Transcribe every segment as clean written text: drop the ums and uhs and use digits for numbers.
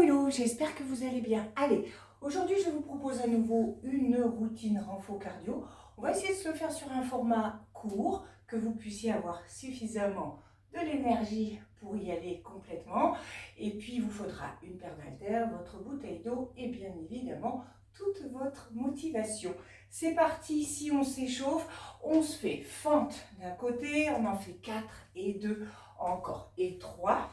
hello, j'espère que vous allez bien. Allez, aujourd'hui je vous propose à nouveau une routine renfo cardio. On va essayer de se le faire sur un format court, que vous puissiez avoir suffisamment de l'énergie pour y aller complètement. Et puis il vous faudra une paire d'haltères, votre bouteille d'eau et bien évidemment toute votre motivation. C'est parti, si on s'échauffe, on se fait fente d'un côté, on en fait 4 et 2 encore et 3.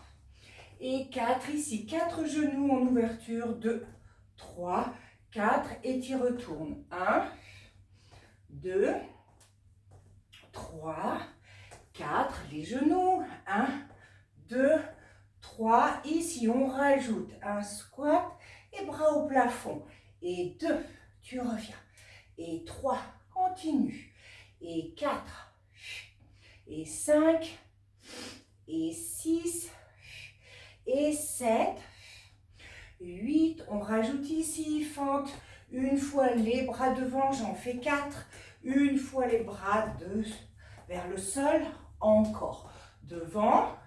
Et 4 ici, 4 genoux en ouverture, 2, 3, 4 et tu retournes. 1, 2, 3, 4, les genoux, 1, 2, 3, ici on rajoute un squat et bras au plafond. Et 2, tu reviens. Et 3, continue. Et 4, et 5, et 6, et 7, 8, on rajoute ici, fente, une fois les bras devant, j'en fais 4, une fois les bras vers le sol, encore, devant,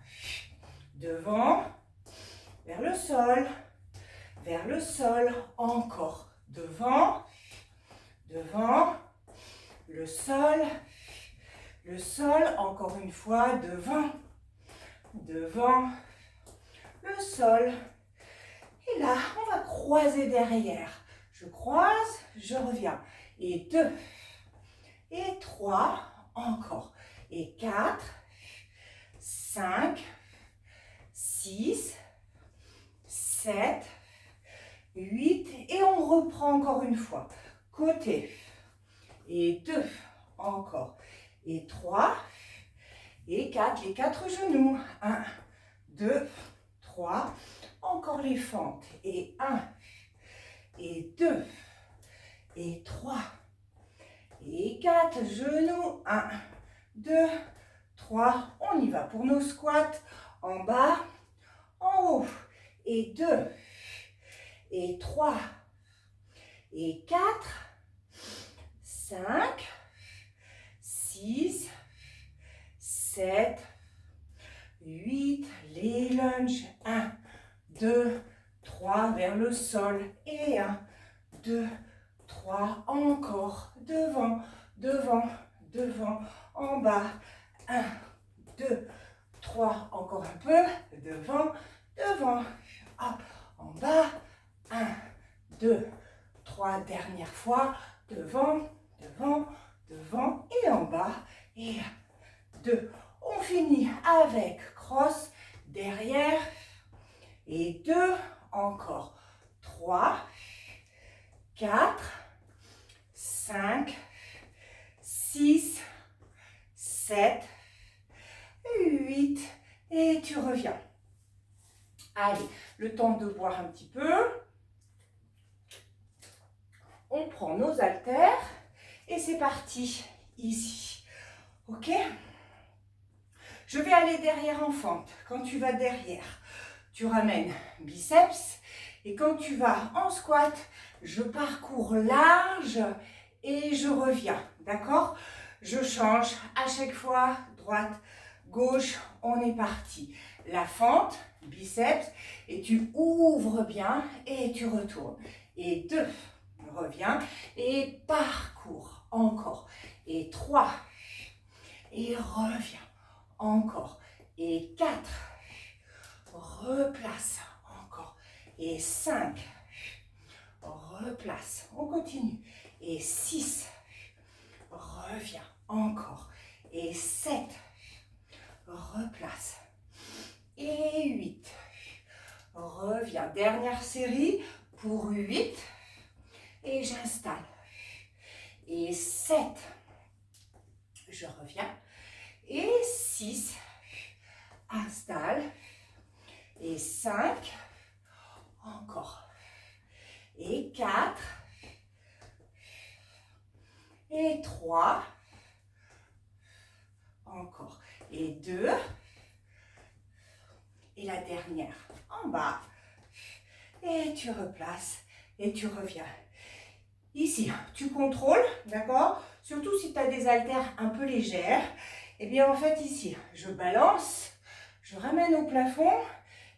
devant, vers le sol, encore, devant, devant, le sol, encore une fois, devant, devant, le sol. Et là, on va croiser derrière. Je croise, je reviens. Et 2, et 3, encore. Et 4, 5, 6, 7, 8. Et on reprend encore une fois. Côté. Et 2, encore. Et 3, et 4. Les 4 genoux. 1, 2, 3. Encore les fentes. Et 1, et 2, et 3, et 4. Genoux. 1, 2, 3. On y va pour nos squats. En bas, en haut. Et 2, et 3, et 4, 5, 6, 7, 8. Les lunges. 1, 2, 3, vers le sol. Et 1, 2, 3, encore. Devant, devant, devant, en bas. 1, 2, 3, encore un peu. Devant, devant. Hop, en bas. 1, 2, 3, dernière fois. Devant, devant, devant. Et en bas. Et 2. On finit avec cross derrière. Et 2, encore. 3, 4, 5, 6, 7, 8. Et tu reviens. Allez, le temps de boire un petit peu. On prend nos haltères. Et c'est parti, ici. Ok ? Je vais aller derrière en fente. Quand tu vas derrière, tu ramènes biceps. Et quand tu vas en squat, je parcours large et je reviens. D'accord? Je change à chaque fois, droite, gauche, on est parti. La fente, biceps, et tu ouvres bien et tu retournes. Et 2, reviens et parcours. Encore. Et 3, et reviens. Encore. Et 4, replace. Encore. Et 5, replace. On continue. Et 6, reviens. Encore. Et 7, replace. Et 8, reviens. Dernière série pour 8. Et j'installe. Et 7, je reviens. Et 6, installe. Et 5, encore. Et 4, et 3, encore. Et 2, et la dernière en bas. Et tu replaces et tu reviens. Ici, tu contrôles, d'accord? Surtout si tu as des haltères un peu légères. Et bien en fait ici, je balance, je ramène au plafond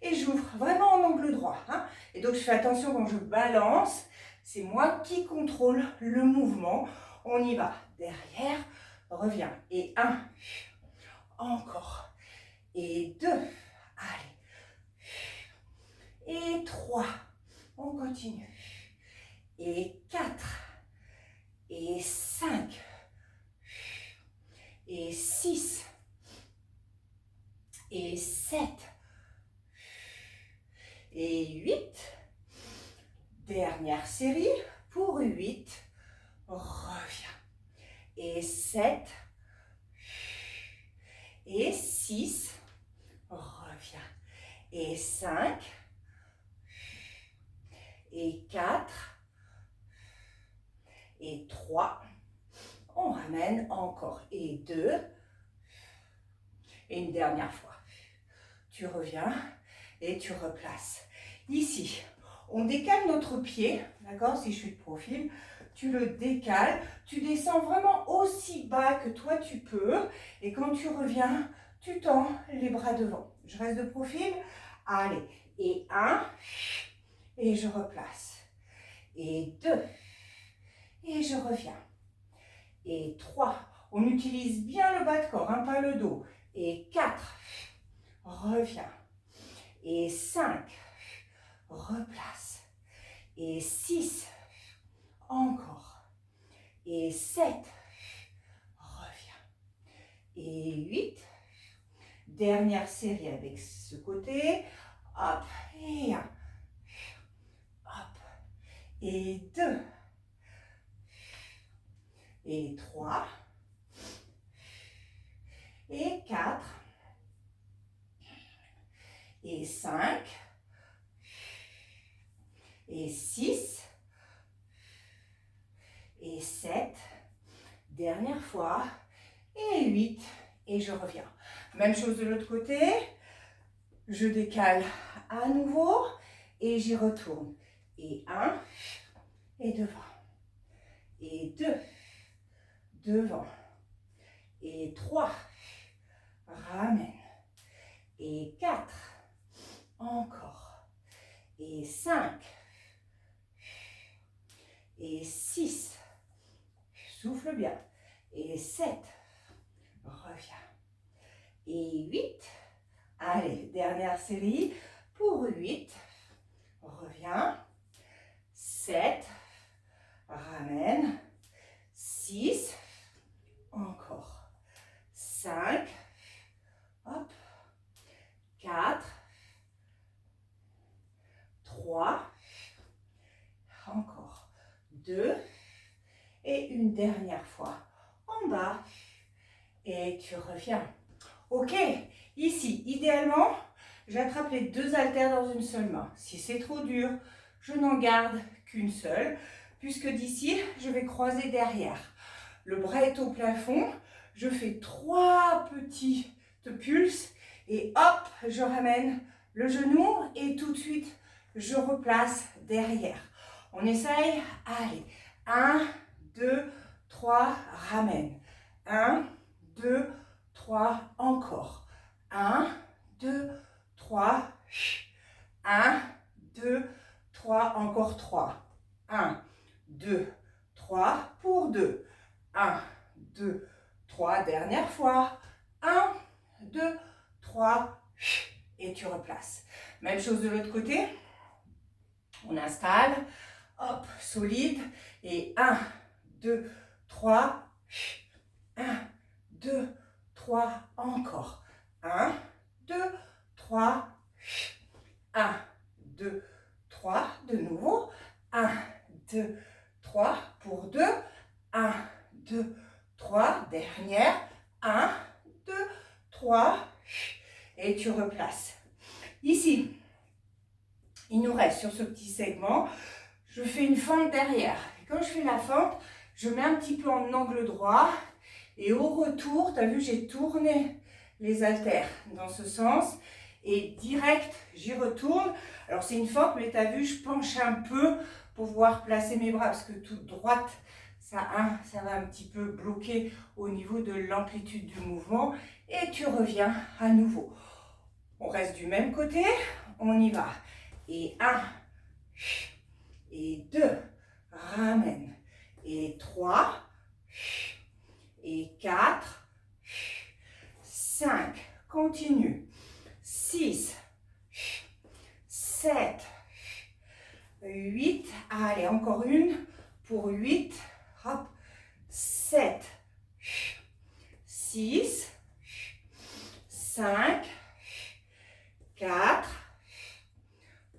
et j'ouvre vraiment en angle droit. Hein. Et donc je fais attention quand je balance, c'est moi qui contrôle le mouvement. On y va. Derrière, reviens. Et 1, encore. Et 2, allez. Et 3, on continue. Et 4, et 5, et 6, et 7, et 8. Dernière série pour 8. Reviens. Et 7, et 6, reviens. Et 5, et 4, et 3, on ramène encore. Et 2, et une dernière fois. Tu reviens et tu replaces. Ici, on décale notre pied, d'accord? Si je suis de profil, tu le décales, tu descends vraiment aussi bas que toi tu peux. Et quand tu reviens, tu tends les bras devant. Je reste de profil. Allez, et 1, et je replace. Et 2, et je reviens. Et 3, on utilise bien le bas de corps, hein, pas le dos. Et 4, reviens. Et 5, replace. Et 6, encore. Et 7, reviens. Et 8, dernière série avec ce côté. Hop, et 1. Hop. Et 2. Et 3. Et 4. Et 5. Et 6. Et 7. Dernière fois. Et 8. Et je reviens. Même chose de l'autre côté. Je décale à nouveau. Et j'y retourne. Et 1. Et devant. Et 2. Devant. Et 3. Ramène. Et 4. Encore. Et 5. Et 6. Souffle bien. Et 7. Reviens. Et 8. Allez, dernière série pour 8. Reviens. 7. Ramène. 6. Encore. 5. Hop. 4. 3. Encore. 2. Et une dernière fois. En bas. Et tu reviens. Ok. Ici, idéalement, j'attrape les 2 haltères dans une seule main. Si c'est trop dur, je n'en garde qu'une seule, puisque d'ici, je vais croiser derrière. Le bras est au plafond. Je fais 3 petites pulses et hop, je ramène le genou et tout de suite, je replace derrière. On essaye. Allez. 1, 2, 3, ramène. 1, 2, 3, encore. 1, 2, 3. 1, 2, 3, encore 3. 1, 2, 3 pour 2. 1, 2, 3, dernière fois. 1, 2, 3, et tu replaces. Même chose de l'autre côté. On installe, hop, solide. Et 1, 2, 3. 1, 2, 3, encore. 1, 2, 3. 1, 2, 3. De nouveau. 1, 2, 3 pour 2. 1, 2, 3. Dernière. 1, 2, 3. Et tu replaces. Ici, il nous reste sur ce petit segment, je fais une fente derrière. Et quand je fais la fente, je mets un petit peu en angle droit. Et au retour, tu as vu, j'ai tourné les haltères dans ce sens. Et direct, j'y retourne. Alors, c'est une fente, mais tu as vu, je penche un peu pour pouvoir placer mes bras. Parce que toute droite, ça va un petit peu bloquer au niveau de l'amplitude du mouvement. Et tu reviens à nouveau. On reste du même côté. On y va. Et 1, et 2, ramène, et 3, et 4, 5, continue, 6, 7, 8, allez, encore une, pour 8, hop, 7, 6, 5, 4,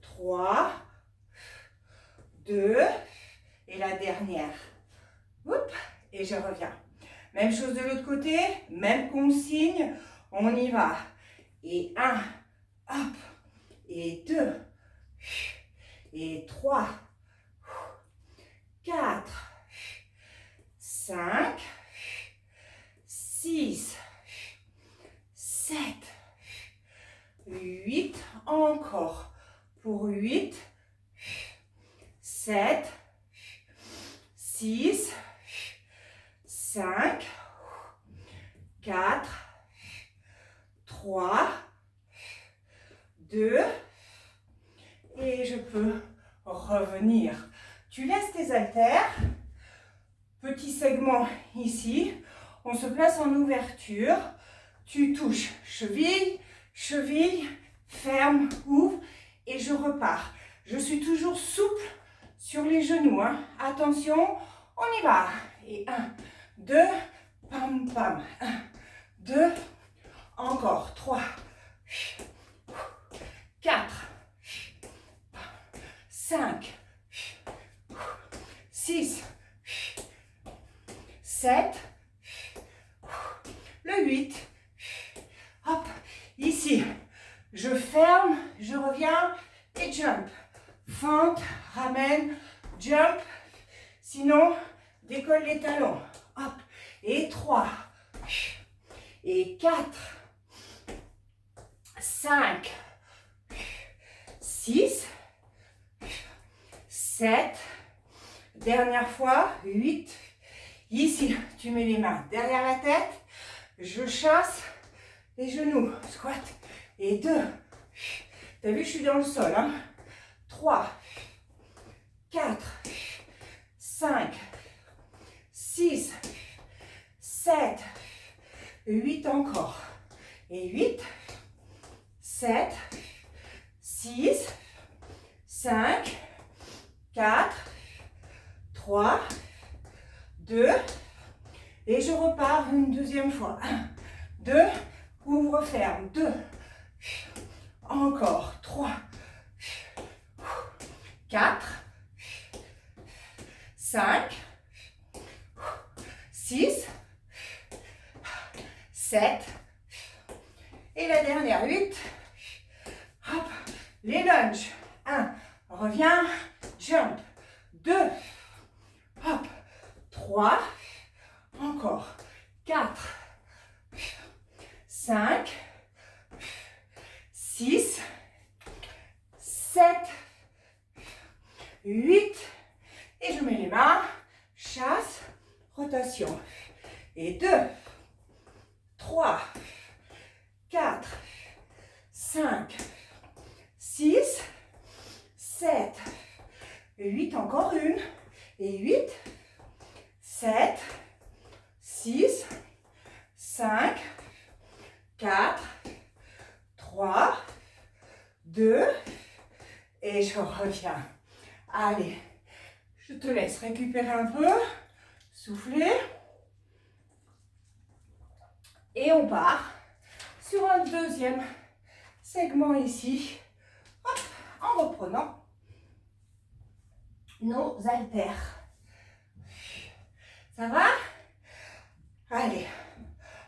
3, 2, et la dernière. Oups, et je reviens. Même chose de l'autre côté, même consigne, on y va. Et 1, hop, et 2, et 3, 4, 5, 6, 7, 8, encore pour 8, 7, 6, 5, 4, 3, 2, et je peux revenir. Tu laisses tes haltères, petit segment ici, on se place en ouverture, tu touches cheville, cheville, ferme, ouvre, et je repars. Je suis toujours souple sur les genoux, hein. Attention, on y va. Et 1, 2, pam, pam. 1, 2, encore. 3, 4, 5, 6, 7, le 8. Hop, ici, je ferme, je reviens et jump. Fente, ramène, jump. Sinon, décolle les talons. Hop, et 3, et 4, 5, 6, 7, dernière fois, 8. Ici, tu mets les mains derrière la tête, je chasse les genoux, squat, et 2. T'as vu, je suis dans le sol, hein. 3, 4, 5, 6, 7, 8 encore. Et 8, 7, 6, 5, 4, 3, 2, et je repars une deuxième fois. 1, 2, ouvre, ferme, 2, encore, 3, 4, 5, 6, 7, et la dernière, 8. Hop, les lunges. 1, reviens, jump. 2, hop, 3, encore. 4, 5, 6, 7, 8, et je mets les mains, chasse, rotation. Et 2, 3, 4, 5, 6, 7, 8, encore une, et 8, 7, 6, 5, 4, 3, 2, et je reviens. Allez, je te laisse récupérer un peu, souffler, et on part sur un deuxième segment ici, hop, en reprenant nos haltères. Ça va? Allez,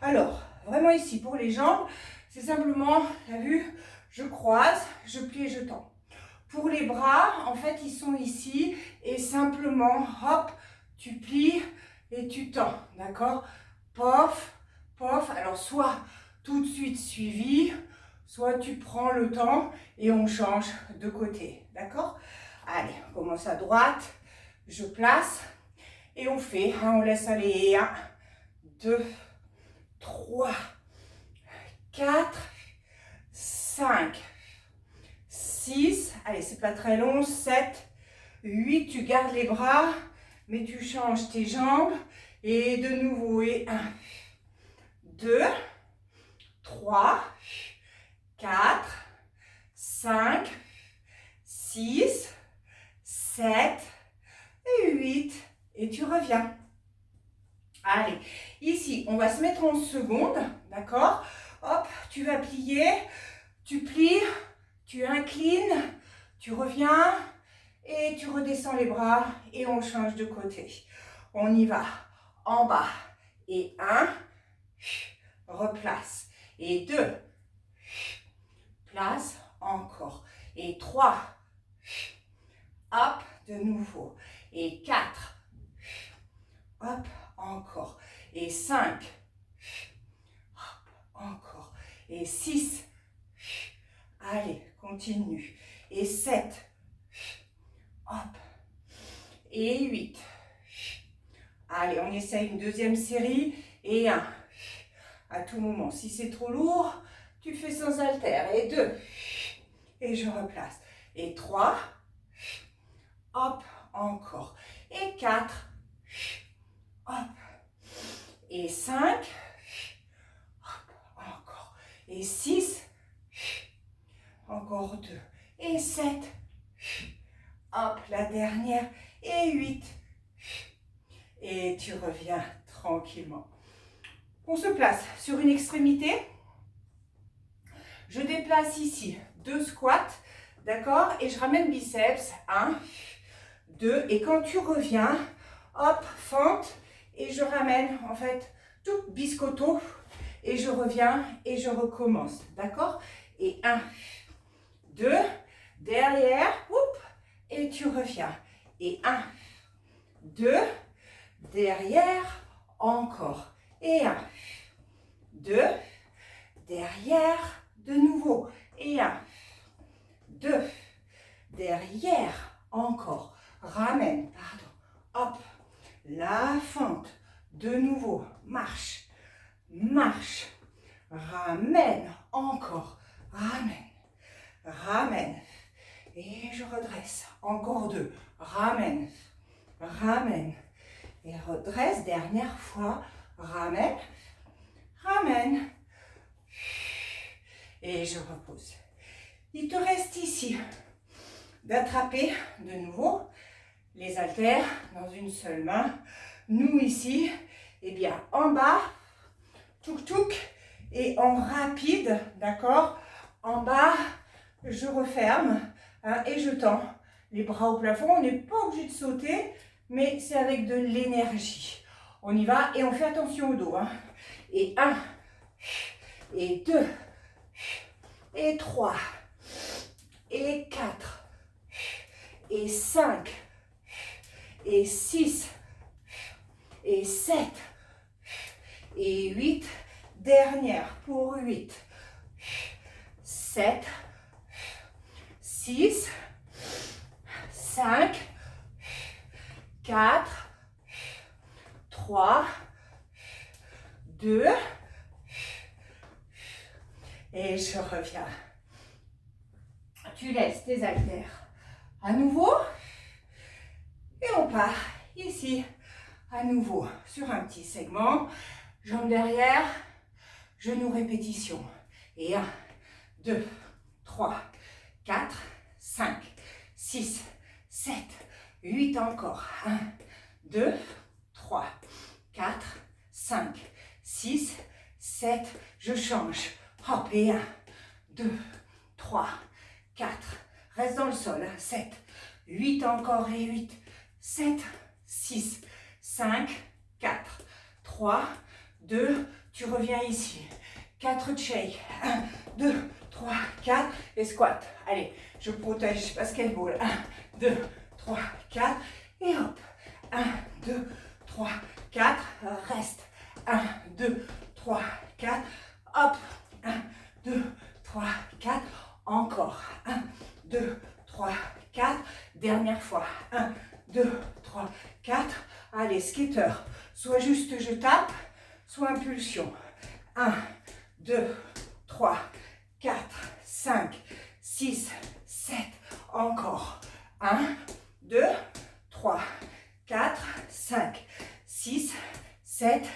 alors, vraiment ici, pour les jambes, c'est simplement, tu as vu, je croise, je plie et je tends. Pour les bras, en fait, ils sont ici, et simplement, hop, tu plies et tu tends, d'accord? Pof, pof, alors soit tout de suite suivi, soit tu prends le temps et on change de côté, d'accord? Allez, on commence à droite, je place et on fait, on laisse aller 1, 2, 3, 4, 5, 6, 6, allez, c'est pas très long, 7, 8, tu gardes les bras, mais tu changes tes jambes. Et de nouveau, et 1, 2, 3, 4, 5, 6, 7 et 8. Et tu reviens. Allez, ici, on va se mettre en seconde, d'accord? Hop, tu vas plier, tu plies, tu inclines, tu reviens et tu redescends les bras et on change de côté. On y va. En bas. Et 1, replace. Et 2, place, encore. Et 3, hop, de nouveau. Et 4, hop, encore. Et 5, hop, encore. Et 6, allez, continue. Et 7, hop. Et 8. Allez, on essaye une deuxième série. Et 1. À tout moment. Si c'est trop lourd, tu fais sans haltère. Et 2. Et je replace. Et 3. Hop, encore. Et 4. Hop. Et 5. Hop, encore. Et 6. Encore 2. Et 7. Hop, la dernière. Et 8. Et tu reviens tranquillement. On se place sur une extrémité. Je déplace ici 2 squats, d'accord? Et je ramène biceps, 1, 2. Et quand tu reviens, hop, fente. Et je ramène, en fait, tout biscotto. Et je reviens et je recommence, d'accord? Et 1, 2, derrière, oup, et tu reviens. Et 1, 2, derrière, encore. Et 1, 2, derrière, de nouveau. Et 1, 2, derrière, encore. Ramène, pardon. Hop, la fente. De nouveau, marche, marche. Ramène, encore. Ramène, ramène. Et je redresse. Encore 2. Ramène, ramène. Et redresse, dernière fois. Ramène, ramène. Et je repose. Il te reste ici d'attraper de nouveau les haltères dans une seule main. Nous ici, eh bien en bas, touk touk, et en rapide, d'accord? En bas, je referme hein, et je tends les bras au plafond. On n'est pas obligé de sauter, mais c'est avec de l'énergie. On y va et on fait attention au dos. Hein. Et 1, et 2, et 3, et 4, et 5, et 6, et 7, et 8. Dernière pour 8, 7, 6, 5, 4, 3, 2, et je reviens. Tu laisses tes haltères à nouveau et on part ici à nouveau sur un petit segment. Jambes derrière, genoux répétition. Et 1, 2, 3, 4, 5, 6, 7, 8 encore. 1, 2, 3, 4, 5, 6, 7. Je change. Hop, et 1, 2, 3, 4. Reste dans le sol. 7, 8 encore et 8, 7, 6, 5, 4, 3, 2. Tu reviens ici. 4 shakes. 1, 2, 3, 4. Et squat. Allez, je protège basketball. 1, 2, 3, 4. Et hop. 1, 2, 3, 4. Reste. 1, 2, 3, 4. Hop. 1, 2, 3, 4. Encore. 1, 2, 3, 4. Dernière fois. 1, 2, 3, 4. Allez, skater. Soit juste je tape, soit impulsion. 1, 2, 3, 4, 5, 6, 7, encore. 1, 2, 3, 4, 5, 6, 7.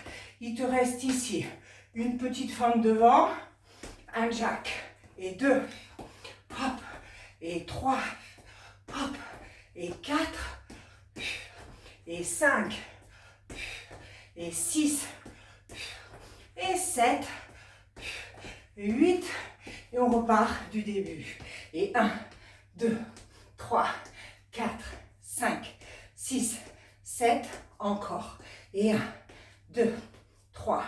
Il te reste ici une petite fente devant, un jack, et 2, hop, et 3, hop, et 4, et 5, et 6, et 7, et 8, et on repart du début. Et 1, 2, 3, 4, 5, 6, 7, encore. Et 1, 2, 3,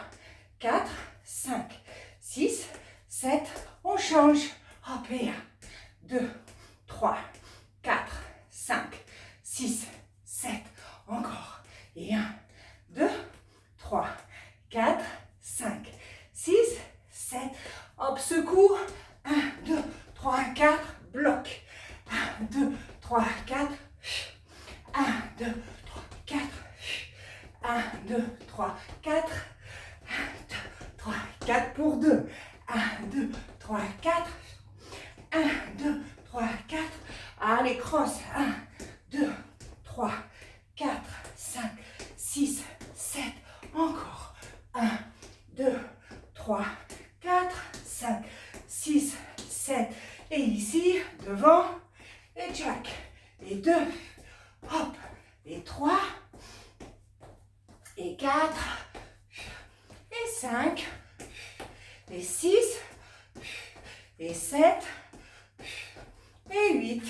4, 5, 6, 7, on change. Hop, et 1, 2, 3, 4, 5, 6, 7, encore. Et 1, 2, 3, 4, 5, 6, 7. Hop, secours. 1, 2, 3, 4, bloc. 1, 2, 3, 4. 1, 2, 3, 4. 1, 2, 3, 4. 1, 2, 3, 4 pour 2. 1, 2, 3, 4. 1, 2, 3, 4. Allez, cross. 1, 2, 3, 4, 5, 6, 7. Encore. 1, 2, 3, 4, 5, 6, 7. Et ici, devant, et jack. Et 2, hop, et 3, et 4, et 5, et 6, et 7, et 8.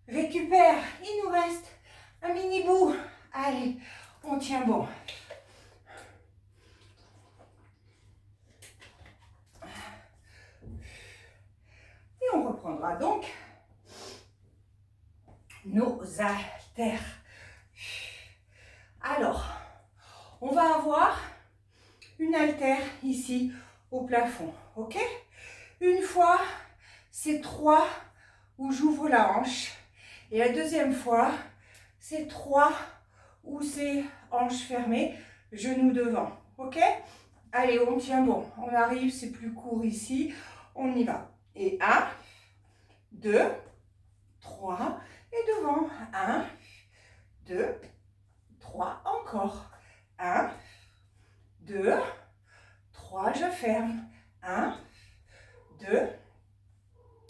Récupère, il nous reste un mini bout. Allez, on tient bon. Et on reprendra donc nos haltères. Alors, on va avoir une haltère ici au plafond, ok? Une fois, c'est 3 où j'ouvre la hanche. Et la deuxième fois, c'est 3 où c'est hanche fermée, genou devant, ok? Allez, on tient bon. On arrive, c'est plus court ici. On y va. Et 1, 2, 3. Et devant. 1, 2, 3. Encore. 1, 2, 3. Je ferme. 1, 2.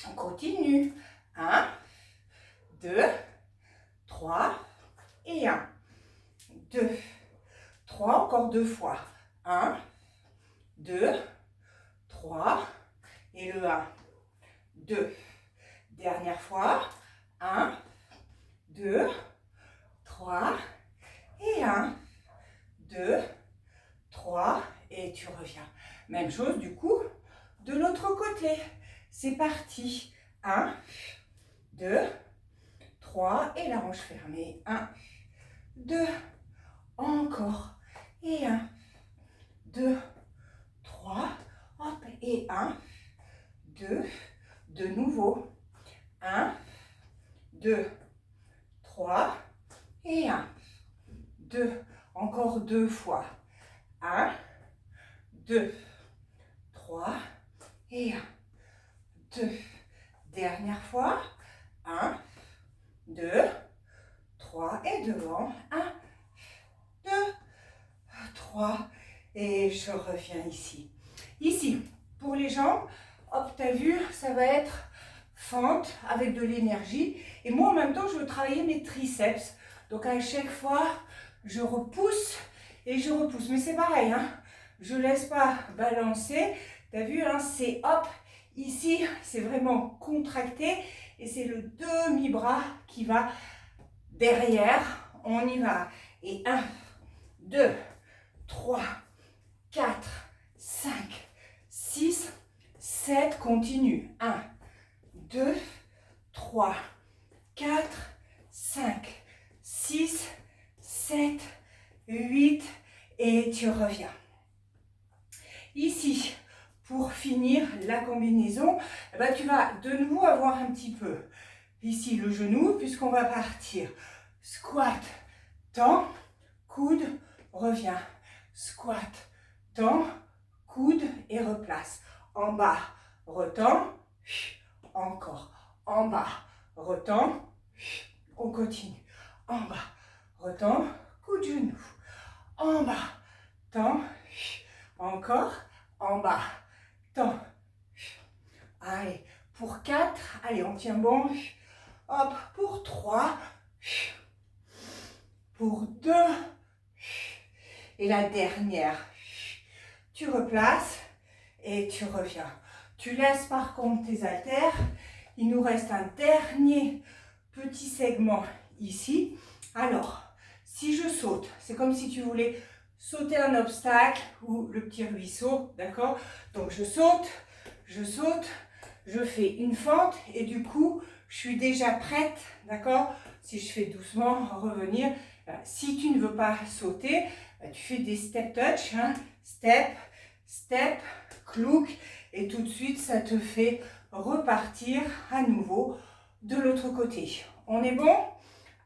On continue. 1, 2, 3. Et 1, 2, 3. Encore 2 fois. 1, 2, 3. Et le 1, 2. Dernière fois. 1, 2, 3. Et 1, 2, 3. Et tu reviens. Même chose du coup de l'autre côté. C'est parti. 1, 2, 3. Et la hanche fermée. 1, 2. Encore. Et 1, 2, 3. Hop. Et 1, 2. De nouveau. 1, 2, 3. Et 1, 2. Encore 2 fois. 1, 2, 3. Et 1, 2. Dernière fois. 1, 2, 3. Et devant. 1, 2, 3. Et je reviens ici. Ici, pour les jambes, hop, t'as vu, ça va être fente avec de l'énergie. Et moi, en même temps, je veux travailler mes triceps. Donc, à chaque fois, je repousse et je repousse. Mais c'est pareil, hein. Je ne laisse pas balancer. T'as vu, hein, c'est hop. Ici, c'est vraiment contracté. Et c'est le demi-bras qui va derrière. On y va. Et 1, 2, 3, 4, 5, 6, 7. Continue. 1, 2, 3, 4, 5, 6, 7, 8. Et tu reviens. Ici, pour finir la combinaison, tu vas de nouveau avoir un petit peu ici le genou, puisqu'on va partir. Squat, tends, coude, reviens. Squat, tends, coude et replace. En bas, retends, encore. en bas, retends, on continue, en bas, retends, coup de genou, en bas, tends, encore, en bas, tends. Allez, pour 4, allez, on tient bon, hop, pour 3, pour 2, et la dernière, tu replaces et tu reviens. Tu laisses par contre tes haltères. Il nous reste un dernier petit segment ici. Alors, si je saute, c'est comme si tu voulais sauter un obstacle ou le petit ruisseau, d'accord? Donc je saute, je fais une fente et du coup, je suis déjà prête, d'accord? Si je fais doucement, revenir. Si tu ne veux pas sauter, tu fais des step touch, hein? Step, step, clouk, et tout de suite, ça te fait repartir à nouveau de l'autre côté. On est bon?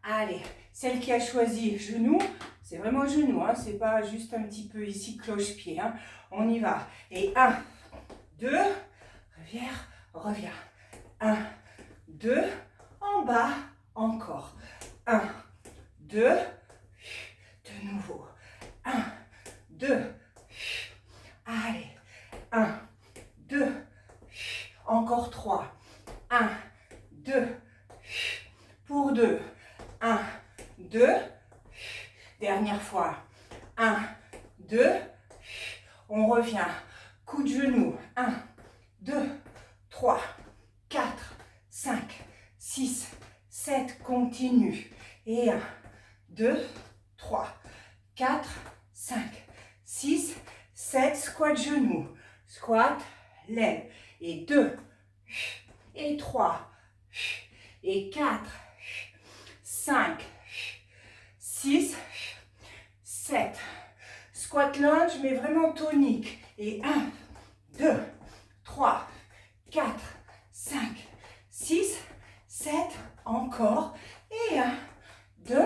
Allez, celle qui a choisi genou, c'est vraiment genou, hein? C'est pas juste un petit peu ici cloche-pied, hein? On y va. Et 1, 2, reviens. 1, 2, en bas, encore. 1, 2, de nouveau. 1, 2, allez. 1, 2, encore 3. 1, 2, pour 2. 1, 2, dernière fois. 1, 2, on revient. Coup de genou. 1, 2, 3, 4, 5, 6, 7, continue. Et 1, 2, 3, 4, 5, 6, 7, squat genou. Squat, lève. Et 2, et 3, et 4, 5, 6, 7. Squat lunge, mais vraiment tonique. Et 1, 2, 3, 4, 5, 6, 7, encore. Et 1, 2,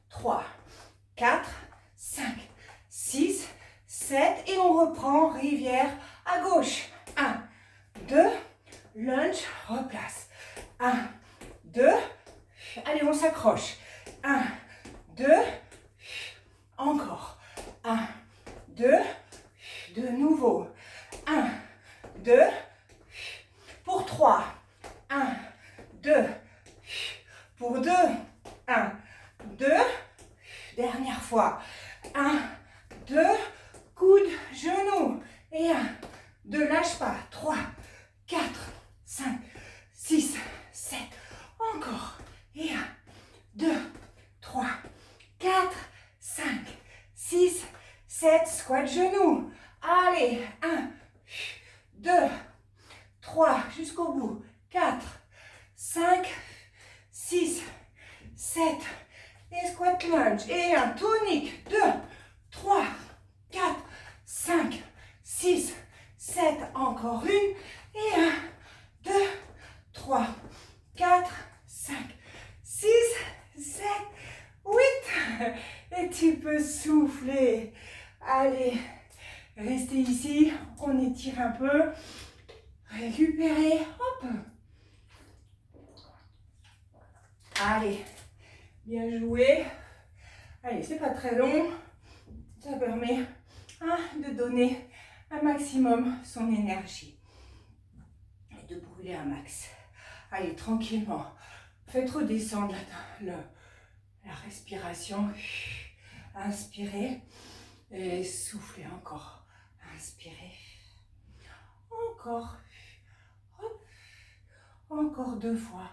3, 4, 5, 6, 7. Et on reprend, rivière à gauche. 1, 2, lunge, replace. 1, 2, allez, on s'accroche. 1, 2, encore. 1, 2, de nouveau. 1, 2, pour 3. 1, 2, pour 2. 1, 2, dernière fois. 1, 2, coude, genou. Et 1, 2, lâche pas. 3, 4, 5, 6, 7. Encore. Et 1, 2, 3, 4, 5, 6, 7. Squat genou. Allez. 1, 2, 3, jusqu'au bout. 4, 5, 6, 7. Et squat lunge. Et un tonique. 2, 3, 4, 5, 6, 7. Encore une. Et 1, 2, 3, 4, 5, 6, 7, 8. Et tu peux souffler. Allez, restez ici. On étire un peu. Récupérer. Hop. Allez, bien joué. Allez, c'est pas très long. Ça permet de donner un maximum son énergie et de brûler un max. Allez, tranquillement. Faites redescendre la respiration. Inspirez et soufflez encore. Inspirez. Encore. Hop. Encore 2 fois.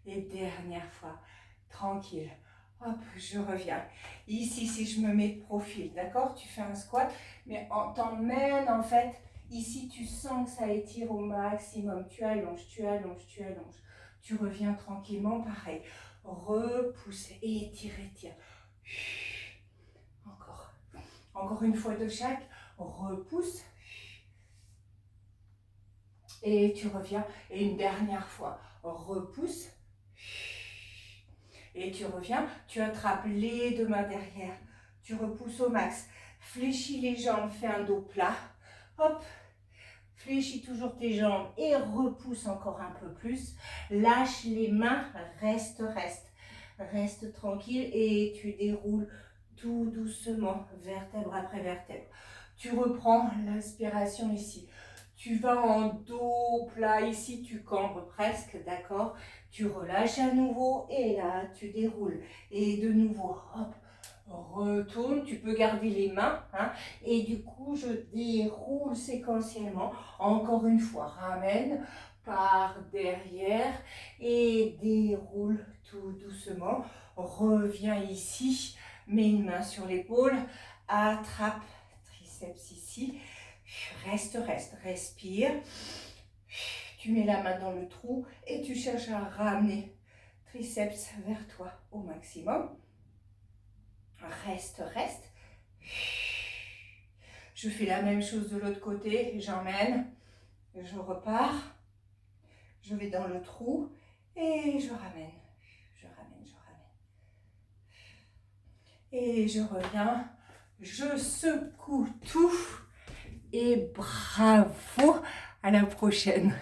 Et dernière fois. Tranquille. Hop, je reviens. Ici, si je me mets de profil, d'accord? Tu fais un squat, mais t'emmènes en fait. Ici, tu sens que ça étire au maximum. Tu allonges, tu allonges, tu allonges. Tu reviens tranquillement, pareil. Repousse et étire, étire. Encore. Encore une fois de chaque. Repousse. Et tu reviens. Et une dernière fois. Repousse. Et tu reviens. Tu attrapes les 2 mains derrière. Tu repousses au max. Fléchis les jambes. Fais un dos plat. Hop. Fléchis toujours tes jambes et repousse encore un peu plus. Lâche les mains, reste. Reste tranquille et tu déroules tout doucement, vertèbre après vertèbre. Tu reprends l'inspiration ici. Tu vas en dos plat ici, tu cambres presque, d'accord? Tu relâches à nouveau et là, tu déroules. Et de nouveau, hop, retourne. Tu peux garder les mains. Hein, et du coup, je déroule séquentiellement. Encore une fois, ramène par derrière et déroule tout doucement. Reviens ici, mets une main sur l'épaule, attrape triceps ici, reste, respire. Tu mets la main dans le trou et tu cherches à ramener triceps vers toi au maximum. Reste. Je fais la même chose de l'autre côté, j'emmène, je repars, je vais dans le trou et je ramène. Et je reviens, je secoue tout et bravo, à la prochaine.